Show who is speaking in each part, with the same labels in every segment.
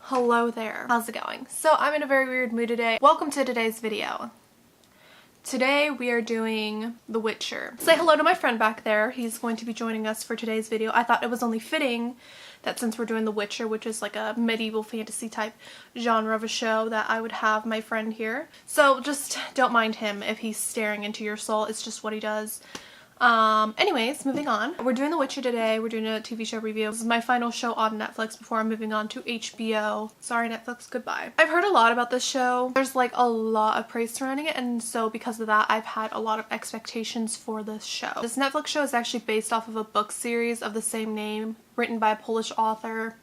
Speaker 1: Hello there. How's it going? So I'm in a very weird mood today. Welcome to today's video. Today we are doing The Witcher. Say hello to my friend back there. He's going to be joining us for today's video. I thought it was only fitting that since we're doing The Witcher, which is like a medieval fantasy type genre of a show, that I would have my friend here. So just don't mind him if he's staring into your soul. It's just what he does. Anyways, moving on. We're doing The Witcher today. We're doing a TV show review. This is my final show on Netflix before I'm moving on to HBO. Sorry, Netflix, goodbye. I've heard a lot about this show. There's like a lot of praise surrounding it, and so because of that, I've had a lot of expectations for this show. This Netflix show is actually based off of a book series of the same name, written by a Polish author.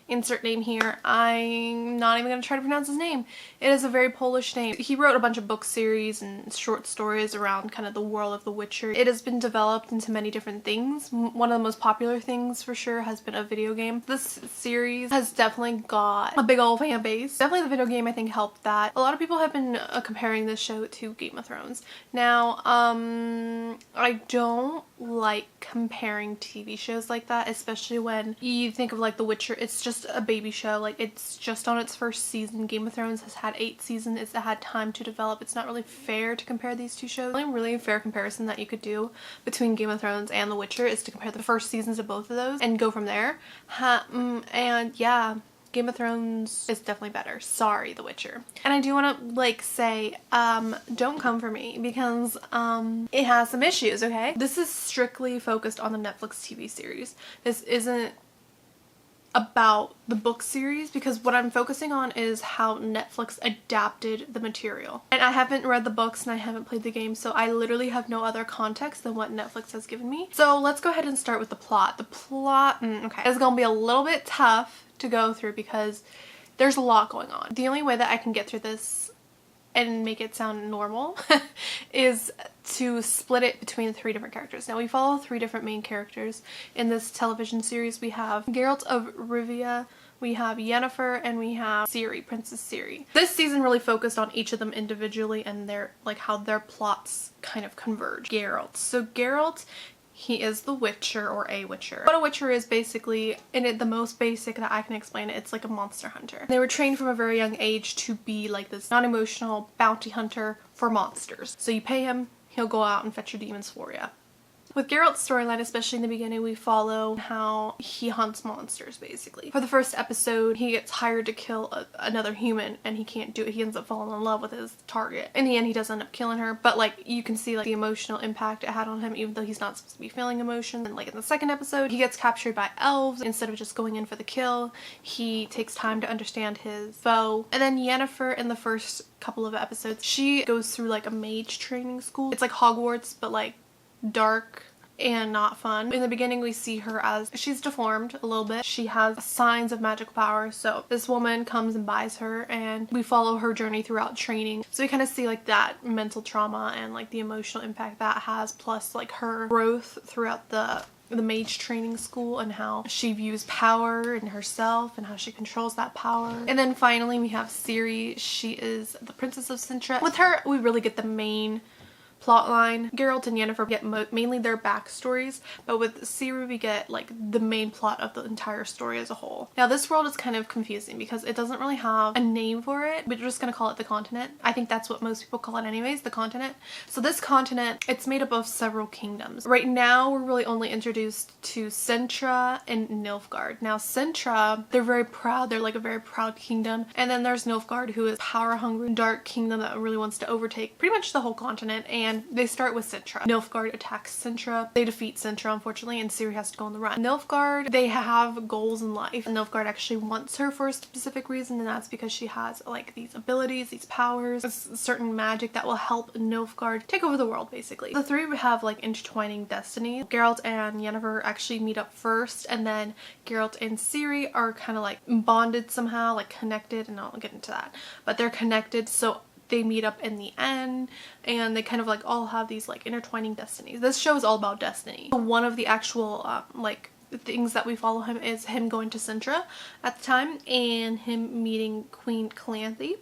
Speaker 1: Insert name here. I'm not even going to try to pronounce his name. It is a very Polish name. He wrote a bunch of book series and short stories around kind of the world of The Witcher. It has been developed into many different things. One of the most popular things for sure has been a video game. This series has definitely got a big old fan base. Definitely the video game I think helped that. A lot of people have been comparing this show to Game of Thrones. Now, I don't like comparing TV shows like that, especially when you think of like The Witcher. It's just a baby show. Like, it's just on its first season. Game of Thrones has had 8 seasons. It's had time to develop. It's not really fair to compare these two shows. The only really fair comparison that you could do between Game of Thrones and The Witcher is to compare the first seasons of both of those and go from there. And yeah, Game of Thrones is definitely better. Sorry, The Witcher. And I do want to like say, don't come for me because it has some issues, okay? This is strictly focused on the Netflix TV series. This isn't about the book series, because what I'm focusing on is how Netflix adapted the material. And I haven't read the books and I haven't played the game, so I literally have no other context than what Netflix has given me. So let's go ahead and start with the plot. The plot, okay, is gonna be a little bit tough to go through because there's a lot going on. The only way that I can get through this and make it sound normal is to split it between 3 different characters. Now we follow 3 different main characters in this television series. We have Geralt of Rivia, we have Yennefer, and we have Ciri, Princess Ciri. This season really focused on each of them individually and their how their plots kind of converge. Geralt. So Geralt, he is the Witcher, or a Witcher. What a Witcher is basically, in it the most basic that I can explain it, it's like a monster hunter. They were trained from a very young age to be like this non-emotional bounty hunter for monsters. So you pay him, he'll go out and fetch your demons for you. With Geralt's storyline, especially in the beginning, we follow how he hunts monsters, basically. For the first episode, he gets hired to kill another human, and he can't do it. He ends up falling in love with his target. In the end, he does end up killing her, but like, you can see like the emotional impact it had on him, even though he's not supposed to be feeling emotion. And like in the second episode, he gets captured by elves. Instead of just going in for the kill, he takes time to understand his foe. And then Yennefer, in the first couple of episodes, she goes through like a mage training school. It's like Hogwarts, but like dark and not fun. In the beginning, we see her as she's deformed a little bit. She has signs of magical power, so this woman comes and buys her, and we follow her journey throughout training. So we kind of see like that mental trauma and like the emotional impact that has, plus like her growth throughout the mage training school and how she views power in herself and how she controls that power. And then finally we have Ciri. She is the Princess of Cintra. With her, we really get the main plotline. Geralt and Yennefer get mainly their backstories, but with Ciri we get like the main plot of the entire story as a whole. Now this world is kind of confusing because it doesn't really have a name for it, but we're just gonna call it the continent. I think that's what most people call it anyways, the continent. So this continent, it's made up of several kingdoms. Right now we're really only introduced to Cintra and Nilfgaard. Now Cintra, they're very proud, they're like a very proud kingdom, and then there's Nilfgaard, who is power hungry, dark kingdom that really wants to overtake pretty much the whole continent. And they start with Cintra. Nilfgaard attacks Cintra. They defeat Cintra, unfortunately, and Ciri has to go on the run. Nilfgaard, they have goals in life. Nilfgaard actually wants her for a specific reason, and that's because she has like these abilities, these powers, a certain magic that will help Nilfgaard take over the world, basically. The 3 have like intertwining destiny. Geralt and Yennefer actually meet up first, and then Geralt and Ciri are kind of like bonded somehow, like connected, and I'll get into that. But they're connected, so they meet up in the end, and they kind of like all have these like intertwining destinies. This show is all about destiny. One of the actual like things that we follow him is him going to Cintra at the time and him meeting Queen Calanthe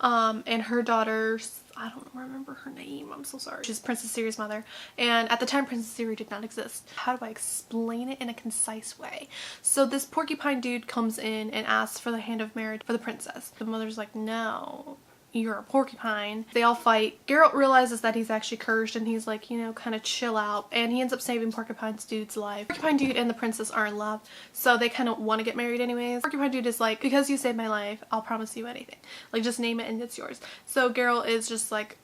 Speaker 1: and her daughter I don't remember her name. I'm so sorry. She's Princess Ciri's mother. And at the time, Princess Ciri did not exist. How do I explain it in a concise way? So this porcupine dude comes in and asks for the hand of marriage for the princess. The mother's like, no, you're a porcupine. They all fight. Geralt realizes that he's actually cursed and he's like, you know, kind of chill out, and he ends up saving Porcupine Dude's life. Porcupine Dude and the princess are in love, so they kind of want to get married anyways. Porcupine Dude is like, because you saved my life, I'll promise you anything. Like, just name it and it's yours. So Geralt is just like,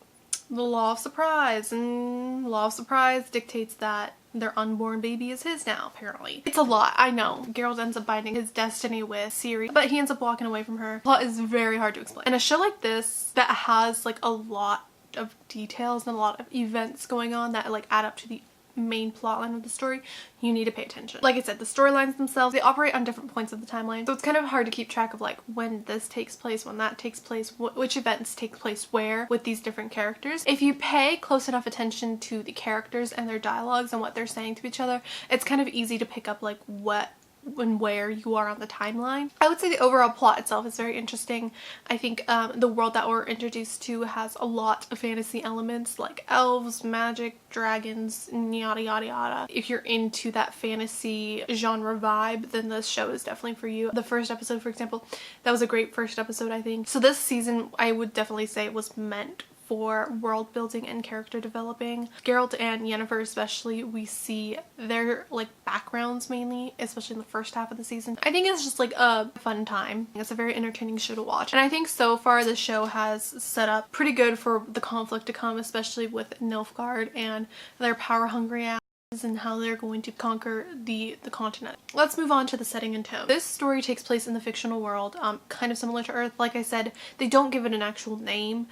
Speaker 1: the law of surprise, and law of surprise dictates that their unborn baby is his now, apparently. It's a lot, I know. Geralt ends up binding his destiny with Ciri, but he ends up walking away from her. The plot is very hard to explain. And a show like this that has like a lot of details and a lot of events going on that like add up to the main plot line of the story, you need to pay attention. Like I said, the storylines themselves, they operate on different points of the timeline, so it's kind of hard to keep track of like when this takes place, when that takes place, which events take place where with these different characters. If you pay close enough attention to the characters and their dialogues and what they're saying to each other, it's kind of easy to pick up like what and where you are on the timeline. I would say the overall plot itself is very interesting. I think the world that we're introduced to has a lot of fantasy elements like elves, magic, dragons, yada yada yada. If you're into that fantasy genre vibe, then this show is definitely for you. The first episode, for example, that was a great first episode, I think. So this season, I would definitely say, was meant for world building and character developing. Geralt and Yennefer especially, we see their like backgrounds mainly, especially in the first half of the season. I think it's just like a fun time. It's a very entertaining show to watch, and I think so far the show has set up pretty good for the conflict to come, especially with Nilfgaard and their power hungry ass and how they're going to conquer the continent. Let's move on to the setting and tone. This story takes place in the fictional world, kind of similar to Earth. Like I said, they don't give it an actual name.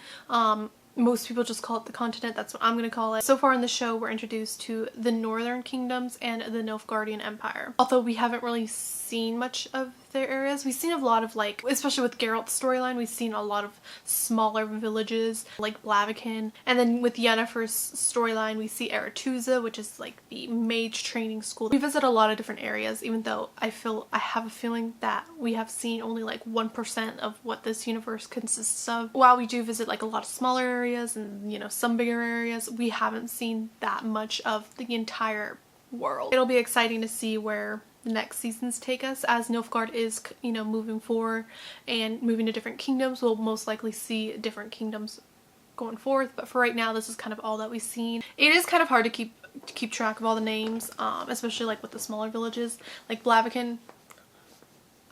Speaker 1: Most people just call it the continent. That's what I'm gonna call it. So far in the show, we're introduced to the Northern Kingdoms and the Nilfgaardian Empire. Although we haven't really seen much of their areas. We've seen a lot of like, especially with Geralt's storyline, we've seen a lot of smaller villages like Blaviken. And then with Yennefer's storyline, we see Aretuza, which is like the mage training school. We visit a lot of different areas, even though I have a feeling that we have seen only like 1% of what this universe consists of. While we do visit like a lot of smaller areas and, you know, some bigger areas, we haven't seen that much of the entire world. It'll be exciting to see where the next seasons take us, as Nilfgaard is, you know, moving forward and moving to different kingdoms. We'll most likely see different kingdoms going forth, but for right now, this is kind of all that we've seen. It is kind of hard to keep track of all the names, especially like with the smaller villages, like Blaviken.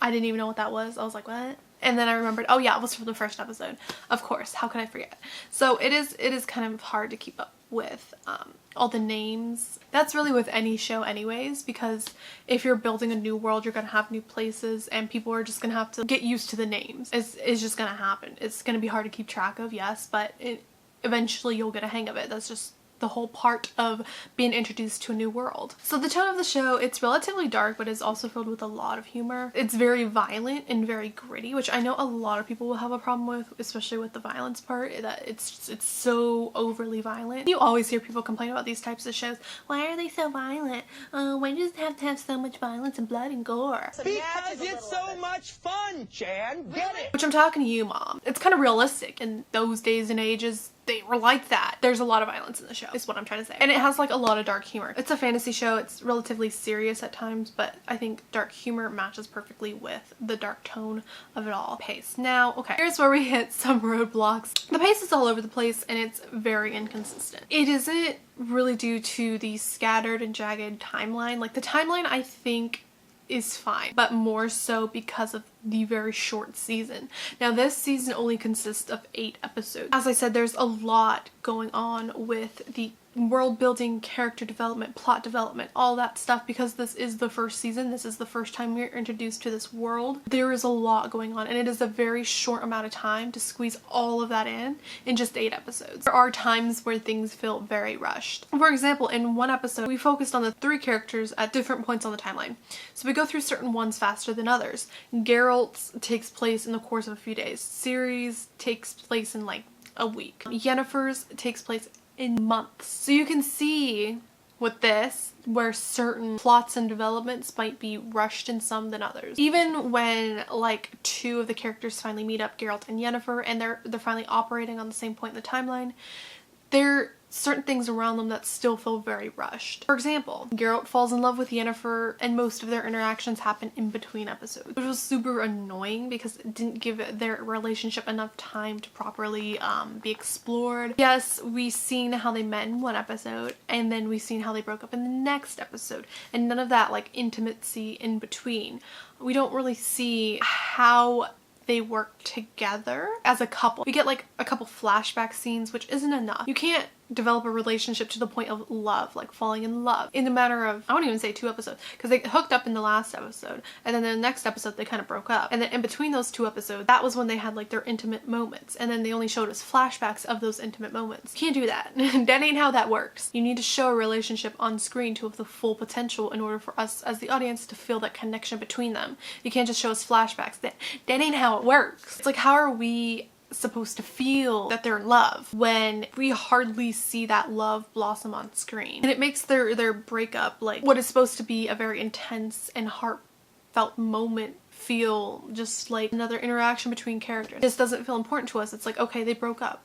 Speaker 1: I didn't even know what that was. I was like, what? And then I remembered, oh yeah, it was from the first episode. Of course, how could I forget? So it is kind of hard to keep up with all the names. That's really with any show anyways, because if you're building a new world, you're gonna have new places and people are just gonna have to get used to the names. It's just gonna happen. It's gonna be hard to keep track of, yes, but eventually you'll get a hang of it. That's just the whole part of being introduced to a new world. So the tone of the show, it's relatively dark, but it's also filled with a lot of humor. It's very violent and very gritty, which I know a lot of people will have a problem with, especially with the violence part, that it's so overly violent. You always hear people complain about these types of shows. Why are they so violent? Why does it have to have so much violence and blood and gore?
Speaker 2: Because it's so much fun, Jan. Get it?
Speaker 1: Which I'm talking to you, Mom. It's kind of realistic in those days and ages. They were like that. There's a lot of violence in the show, is what I'm trying to say. And it has like a lot of dark humor. It's a fantasy show. It's relatively serious at times, but I think dark humor matches perfectly with the dark tone of it all. Pace. Now, okay, here's where we hit some roadblocks. The pace is all over the place and it's very inconsistent. It isn't really due to the scattered and jagged timeline. Like the timeline, I think, is fine, but more so because of the very short season. Now this season only consists of 8 episodes. As I said, there's a lot going on with the world building, character development, plot development, all that stuff, because this is the first season. This is the first time we're introduced to this world. There is a lot going on and it is a very short amount of time to squeeze all of that in just 8 episodes. There are times where things feel very rushed. For example, in one episode, we focused on the 3 characters at different points on the timeline. So we go through certain ones faster than others. Geralt's takes place in the course of a few days. Ciri's takes place in like a week. Yennefer's takes place in months. So you can see with this, where certain plots and developments might be rushed in some than others. Even when like two of the characters finally meet up, Geralt and Yennefer, and they're finally operating on the same point in the timeline, there are certain things around them that still feel very rushed. For example, Geralt falls in love with Yennefer and most of their interactions happen in between episodes, which was super annoying because it didn't give their relationship enough time to properly be explored. Yes, we've seen how they met in one episode and then we've seen how they broke up in the next episode, and none of that like intimacy in between. We don't really see how they work together as a couple. We get like a couple flashback scenes, which isn't enough. You can't develop a relationship to the point of love, like falling in love, in a matter of, I won't even say 2 episodes, because they hooked up in the last episode and then the next episode they kind of broke up, and then in between those 2 episodes that was when they had like their intimate moments, and then they only showed us flashbacks of those intimate moments. You can't do that. That ain't how that works. You need to show a relationship on screen to have the full potential in order for us as the audience to feel that connection between them. You can't just show us flashbacks. That ain't how it works. It's like, how are we supposed to feel that they're in love when we hardly see that love blossom on screen? And it makes their breakup, like what is supposed to be a very intense and heartfelt moment, feel just like another interaction between characters. This doesn't feel important to us. It's like, okay, they broke up,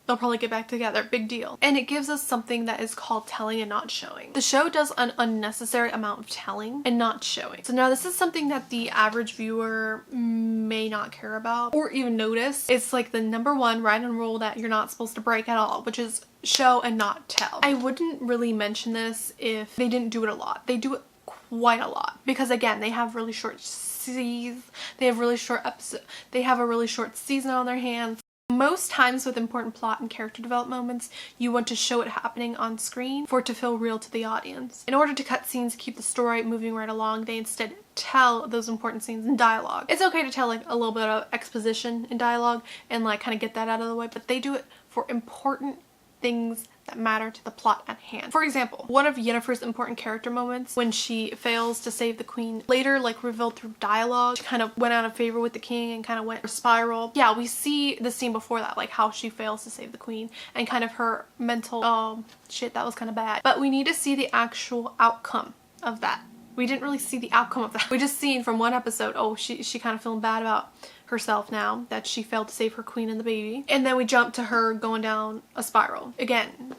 Speaker 1: they'll probably get back together, big deal. And it gives us something that is called telling and not showing. The show does an unnecessary amount of telling and not showing. So now this is something that the average viewer may not care about or even notice. It's like the #1 write-in rule that you're not supposed to break at all, which is show and not tell. I wouldn't really mention this if they didn't do it a lot. They do it quite a lot because again, they have really short seasons, they have really short episodes, they have a really short season on their hands. Most times with important plot and character development moments, you want to show it happening on screen for it to feel real to the audience. In order to cut scenes, keep the story moving right along, they instead tell those important scenes in dialogue. It's okay to tell like a little bit of exposition in dialogue and like kind of get that out of the way, but they do it for important things that matter to the plot at hand. For example, one of Yennefer's important character moments, when she fails to save the queen, later like revealed through dialogue, she kind of went out of favor with the king and kind of went a spiral. Yeah, we see the scene before that, like how she fails to save the queen and kind of her mental, oh shit, that was kind of bad. But we need to see the actual outcome of that. We didn't really see the outcome of that. We just seen from one episode, oh, she kind of feeling bad about herself now that she failed to save her queen and the baby. And then we jump to her going down a spiral. Again,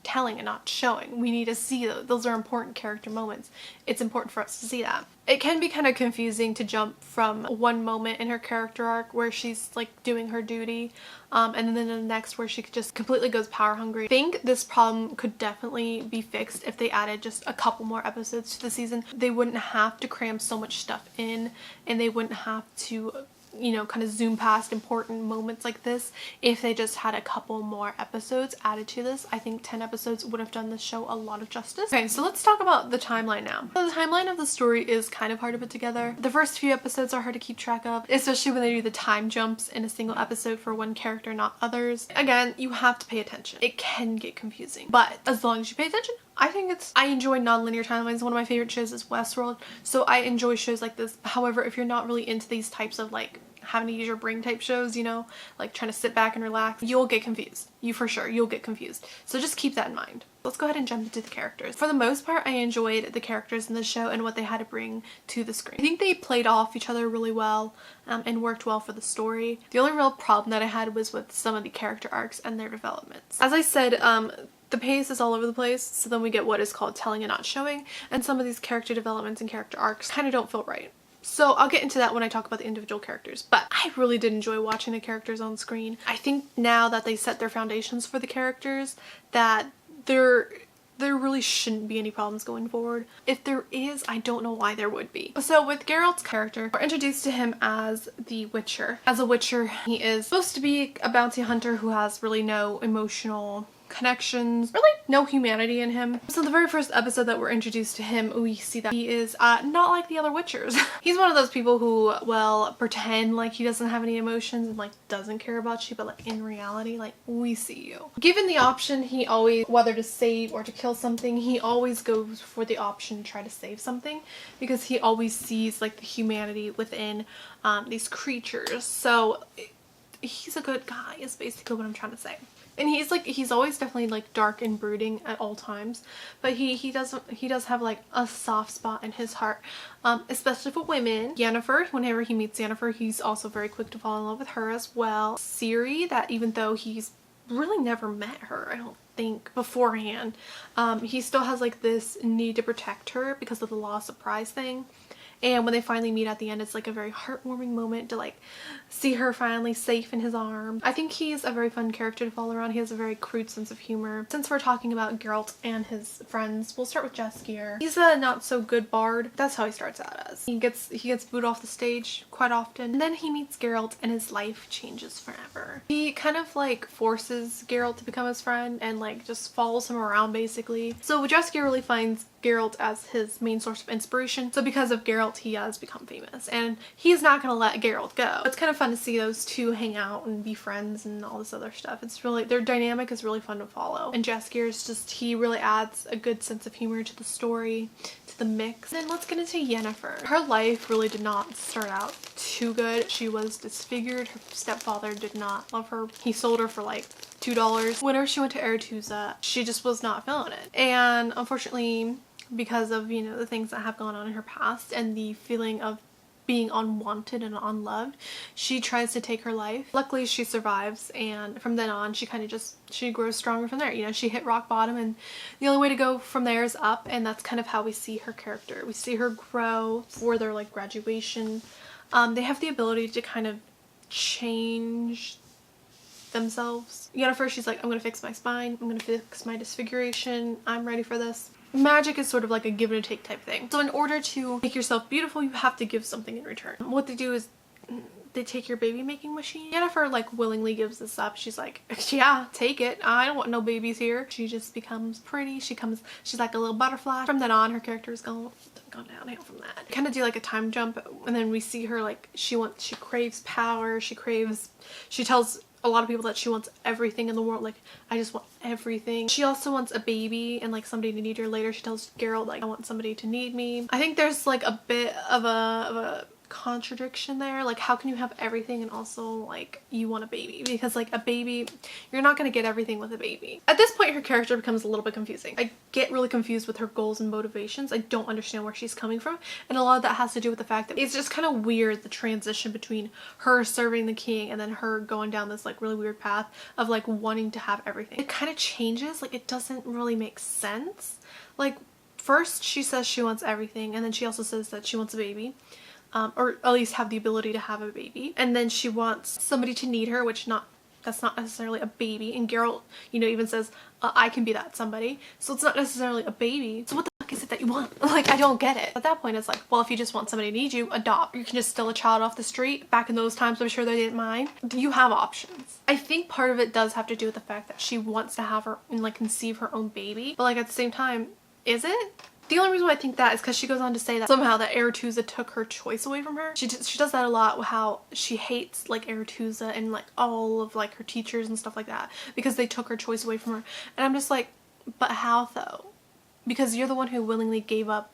Speaker 1: telling and not showing. We need to see those. Those are important character moments. It's important for us to see that. It can be kind of confusing to jump from one moment in her character arc where she's like doing her duty and then the next where she just completely goes power hungry. I think this problem could definitely be fixed if they added just a couple more episodes to the season. They wouldn't have to cram so much stuff in, and they wouldn't have to, you know, kind of zoom past important moments like this if they just had a couple more episodes added to this. I think 10 episodes would have done this show a lot of justice. Okay, so let's talk about the timeline now. So the timeline of the story is kind of hard to put together. The first few episodes are hard to keep track of, especially when they do the time jumps in a single episode for one character, not others. Again, you have to pay attention. It can get confusing, but as long as you pay attention, I enjoy non-linear timelines. One of my favorite shows is Westworld, so I enjoy shows like this. However, if you're not really into these types of like having to use your brain type shows, you know, like trying to sit back and relax, you'll get confused. You'll get confused. So just keep that in mind. Let's go ahead and jump into the characters. For the most part, I enjoyed the characters in the show and what they had to bring to the screen. I think they played off each other really well and worked well for the story. The only real problem that I had was with some of the character arcs and their developments. As I said, the pace is all over the place, so then we get what is called telling and not showing, and some of these character developments and character arcs kind of don't feel right. So I'll get into that when I talk about the individual characters, but I really did enjoy watching the characters on screen. I think now that they set their foundations for the characters, that there really shouldn't be any problems going forward. If there is, I don't know why there would be. So with Geralt's character, we're introduced to him as the Witcher. As a Witcher, he is supposed to be a bounty hunter who has really no emotional connections, really no humanity in him. So the very first episode that we're introduced to him, we see that he is not like the other Witchers. He's one of those people who will pretend like he doesn't have any emotions and like doesn't care about you, but like in reality, like, we see you. Given the option, he always, whether to save or to kill something, he always goes for the option to try to save something because he always sees like the humanity within these creatures. So he's a good guy is basically what I'm trying to say. And he's always definitely like dark and brooding at all times, but he does have like a soft spot in his heart, especially for women. Yennefer, whenever he meets Yennefer, he's also very quick to fall in love with her as well. Ciri, that even though he's really never met her, I don't think, beforehand, he still has like this need to protect her because of the Lost Surprise thing. And when they finally meet at the end, it's like a very heartwarming moment to like see her finally safe in his arms. I think he's a very fun character to follow around. He has a very crude sense of humor. Since we're talking about Geralt and his friends, we'll start with Jaskier. He's a not so good bard. That's how he starts out as. He gets booed off the stage quite often. And then he meets Geralt and his life changes forever. He kind of like forces Geralt to become his friend and like just follows him around basically. So Jaskier really finds Geralt as his main source of inspiration. So because of Geralt, he has become famous and he's not gonna let Geralt go. It's kind of fun to see those two hang out and be friends and all this other stuff. It's really, their dynamic is really fun to follow. And Jaskier is just, he really adds a good sense of humor to the story, to the mix. And then let's get into Yennefer. Her life really did not start out too good. She was disfigured. Her stepfather did not love her. He sold her for like $2. Whenever she went to Aretuza, she just was not feeling it. And unfortunately, because of, you know, the things that have gone on in her past and the feeling of being unwanted and unloved, she tries to take her life. Luckily she survives, and from then on she kind of just, she grows stronger from there. You know, she hit rock bottom and the only way to go from there is up, and that's kind of how we see her character. We see her grow for their like graduation. They have the ability to kind of change themselves. Yennefer, she's like, I'm gonna fix my spine, I'm gonna fix my disfiguration, I'm ready for this. Magic is sort of like a give and take type thing. So in order to make yourself beautiful, you have to give something in return. What they do is they take your baby making machine. Yennefer like willingly gives this up. She's like, yeah, take it. I don't want no babies here. She just becomes pretty. She's like a little butterfly. From then on, her character is gone downhill from that. Kind of do like a time jump, and then we see her like she craves power. She tells a lot of people that she wants everything in the world. Like, I just want everything. She also wants a baby and like somebody to need her later. She tells Geralt like, I want somebody to need me. I think there's like a bit of a contradiction there. Like, how can you have everything and also like you want a baby? Because like a baby, you're not going to get everything with a baby. At this point her character becomes a little bit confusing. I get really confused with her goals and motivations. I don't understand where she's coming from, and a lot of that has to do with the fact that it's just kind of weird, the transition between her serving the king and then her going down this like really weird path of like wanting to have everything. It kind of changes, like it doesn't really make sense. Like first she says she wants everything, and then she also says that she wants a baby. Or at least have the ability to have a baby. And then she wants somebody to need her, which that's not necessarily a baby. And Geralt, you know, even says, I can be that somebody. So it's not necessarily a baby. So what the fuck is it that you want? Like, I don't get it. At that point, it's like, well, if you just want somebody to need you, adopt. You can just steal a child off the street. Back in those times, I'm sure they didn't mind. You have options. I think part of it does have to do with the fact that she wants to have her and like conceive her own baby. But like at the same time, is it? The only reason why I think that is because she goes on to say that somehow that Aretuza took her choice away from her. She does that a lot, how she hates like Aretuza and like all of like her teachers and stuff like that because they took her choice away from her. And I'm just like, but how though? Because you're the one who willingly gave up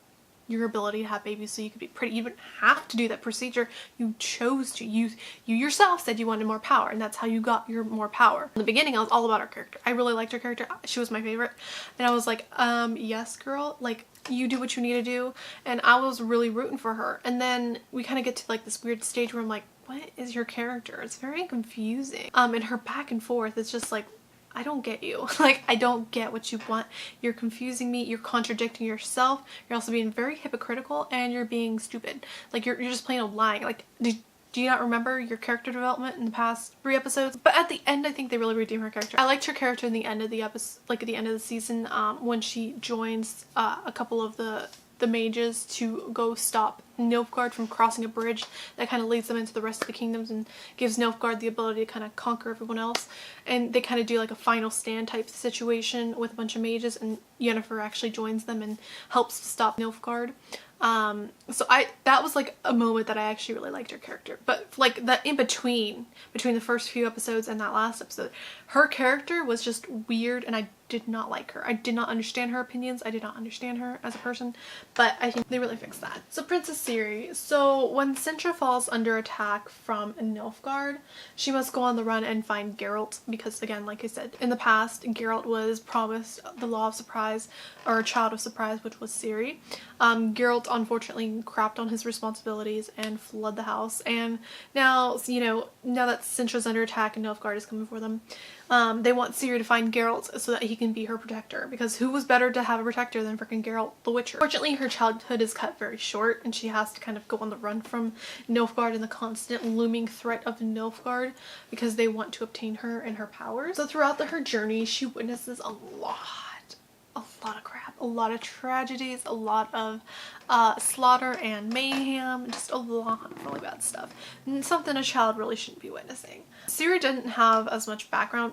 Speaker 1: your ability to have babies so you could be pretty. You didn't have to do that procedure. You chose to. You yourself said you wanted more power, and that's how you got your more power. In the beginning, I was all about her character. I really liked her character. She was my favorite. And I was like, yes, girl, like, you do what you need to do. And I was really rooting for her. And then we kind of get to like this weird stage where I'm like, what is your character? It's very confusing. And her back and forth is just like, I don't get you. Like, I don't get what you want. You're confusing me. You're contradicting yourself. You're also being very hypocritical, and you're being stupid. Like, you're just plain old lying. Like, do you not remember your character development in the past 3 episodes? But at the end, I think they really redeem her character. I liked her character in the end of the episode, like at the end of the season, when she joins a couple of the mages to go stop Nilfgaard from crossing a bridge that kind of leads them into the rest of the kingdoms and gives Nilfgaard the ability to kind of conquer everyone else. And they kind of do like a final stand type situation with a bunch of mages, and Yennefer actually joins them and helps stop Nilfgaard. So that was like a moment that I actually really liked her character. But like the in between the first few episodes and that last episode, her character was just weird, and I did not like her. I did not understand her opinions. I did not understand her as a person, but I think they really fixed that. So Princess Ciri. So when Cintra falls under attack from Nilfgaard, she must go on the run and find Geralt because, again, like I said, in the past, Geralt was promised the Law of Surprise, or Child of Surprise, which was Ciri. Geralt unfortunately crapped on his responsibilities and fled the house, and now, you know, now that Cintra's under attack and Nilfgaard is coming for them, they want Ciri to find Geralt so that he can be her protector, because who was better to have a protector than freaking Geralt the Witcher? Fortunately, her childhood is cut very short and she has to kind of go on the run from Nilfgaard and the constant looming threat of Nilfgaard because they want to obtain her and her powers. So throughout her journey, she witnesses a lot of crap, a lot of tragedies, a lot of slaughter and mayhem, just a lot of really bad stuff. And something a child really shouldn't be witnessing. Ciri didn't have as much background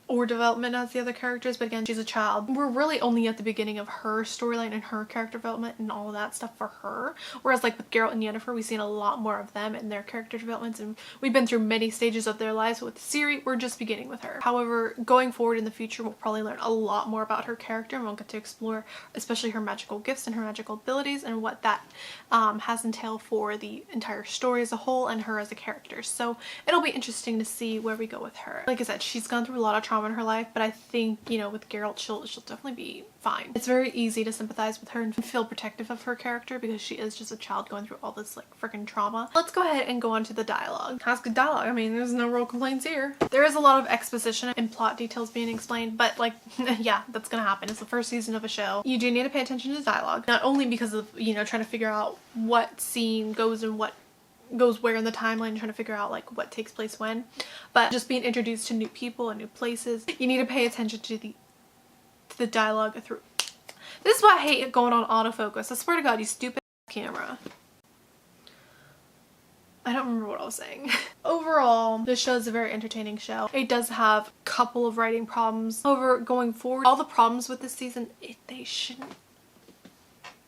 Speaker 1: or development as the other characters, but again, she's a child. We're really only at the beginning of her storyline and her character development and all of that stuff for her. Whereas like with Geralt and Yennefer, we've seen a lot more of them and their character developments, and we've been through many stages of their lives. With Ciri, we're just beginning with her. However, going forward in the future, we'll probably learn a lot more about her character, and we'll get to explore especially her magical gifts and her magical abilities and what that has entailed for the entire story as a whole and her as a character. So it'll be interesting to see where we go with her. Like I said, she's gone through a lot of trauma in her life, but I think, you know, with Geralt, she'll definitely be fine. It's very easy to sympathize with her and feel protective of her character because she is just a child going through all this like freaking trauma. Let's go ahead and go on to the dialogue. Has good dialogue. I mean, there's no real complaints here. There is a lot of exposition and plot details being explained, but like, yeah, that's gonna happen. It's the first season of a show. You do need to pay attention to dialogue, not only because of, you know, trying to figure out what scene goes and what goes where in the timeline, trying to figure out like what takes place when, but just being introduced to new people and new places. You need to pay attention to the dialogue through. This is why I hate going on autofocus. I swear to God, you stupid camera. I don't remember what I was saying. Overall, this show is a very entertaining show. It does have a couple of writing problems. However, going forward, all the problems with this season, they shouldn't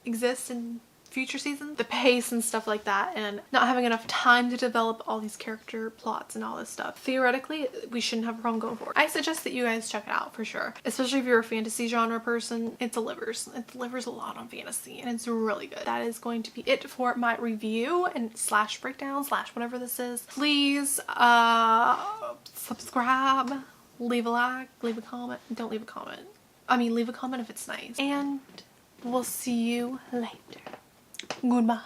Speaker 1: exist in future seasons. The pace and stuff like that, and not having enough time to develop all these character plots and all this stuff. Theoretically, we shouldn't have a problem going forward. I suggest that you guys check it out for sure. Especially if you're a fantasy genre person, it delivers. It delivers a lot on fantasy and it's really good. That is going to be it for my review and slash breakdown slash whatever this is. Please subscribe, leave a like, leave a comment. Don't leave a comment. I mean, leave a comment if it's nice. And we'll see you later. Goodbye.